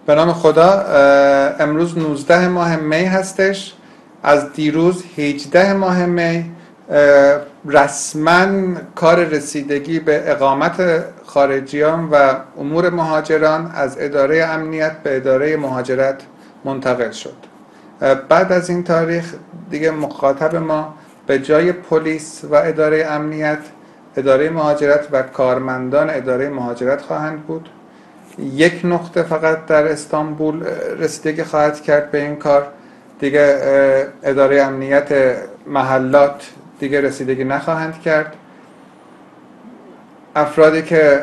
به نام خدا. امروز 19 ماه می هستش. از دیروز 18 ماه می رسما کار رسیدگی به اقامت خارجیان و امور مهاجران از اداره امنیت به اداره مهاجرت منتقل شد. بعد از این تاریخ دیگه مخاطب ما به جای پلیس و اداره امنیت، اداره مهاجرت و کارمندان اداره مهاجرت خواهند بود. یک نقطه فقط در استانبول رسیدگی خواهد کرد به این کار. دیگه اداره امنیت محلات دیگه رسیدگی نخواهند کرد. افرادی که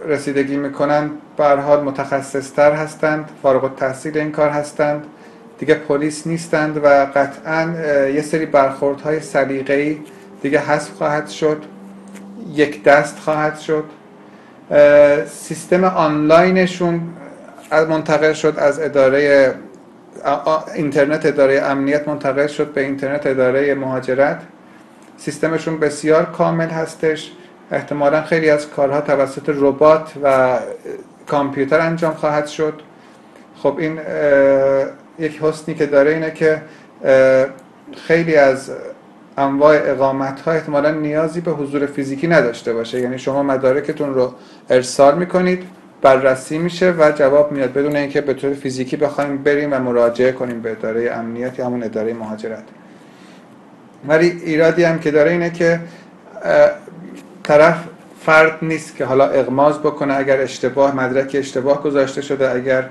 رسیدگی میکنند به هر حال متخصص‌تر هستند، فارغ التحصیل این کار هستند، دیگه پلیس نیستند و قطعاً یه سری برخوردهای سلیقه‌ای دیگه حذف خواهد شد، یک دست خواهد شد. سیستم آنلاینشون منتقل شد از اداره اینترنت اداره امنیت منتقل شد به اینترنت اداره مهاجرت. سیستمشون بسیار کامل هستش. احتمالاً خیلی از کارها توسط ربات و کامپیوتر انجام خواهد شد. خب این یک حسنی که داره اینه که خیلی از انواع اقامت‌ها احتمالاً نیازی به حضور فیزیکی نداشته باشه. یعنی شما مدارکتون رو ارسال میکنید، بررسی میشه و جواب میاد بدون اینکه به طور فیزیکی بخوایم بریم و مراجعه کنیم به اداره امنیت یا همون اداره مهاجرت. ولی ایرادی هم که داره اینه که طرف فرد نیست که حالا اغماض بکنه اگر مدرکی اشتباه گذاشته شده، اگر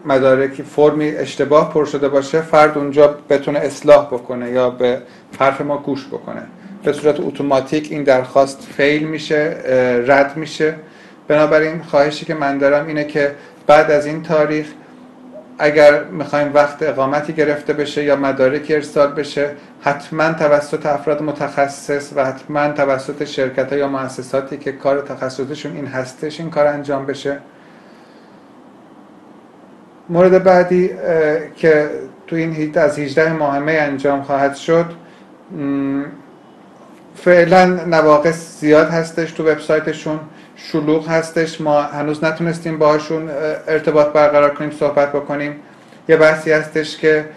مدارکی فرمی اشتباه پر شده باشه، فرد اونجا بتونه اصلاح بکنه یا به حرف ما گوش بکنه. به صورت اتوماتیک این درخواست فیل میشه، رد میشه. بنابراین خواهشی که من دارم اینه که بعد از این تاریخ اگر میخوایم وقت اقامتی گرفته بشه یا مدارکی ارسال بشه، حتما توسط افراد متخصص و حتما توسط شرکت‌ها یا مؤسساتی که کار تخصصشون این هستش این کار انجام بشه. مورد بعدی که تو این از 18 ماه می انجام خواهد شد، فعلا نواقص زیاد هستش تو وبسایتشون، شلوغ هستش، ما هنوز نتونستیم باهاشون ارتباط برقرار کنیم، صحبت بکنیم. یه بحثی هستش که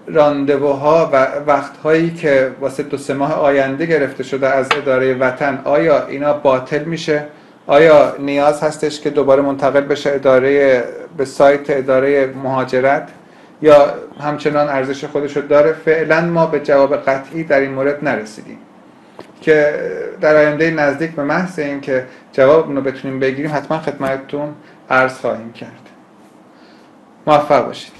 راندوها و وقتهایی که واسه 2-3 ماه آینده گرفته شده از اداره وطن، آیا اینا باطل میشه؟ آیا نیاز هستش که دوباره منتقل بشه به سایت اداره مهاجرت یا همچنان ارزش خودشو داره؟ فعلا ما به جواب قطعی در این مورد نرسیدیم که در آینده نزدیک به محض این که جواب اونو بتونیم بگیریم حتما خدمتتون عرض خواهیم کرد. موفق باشید.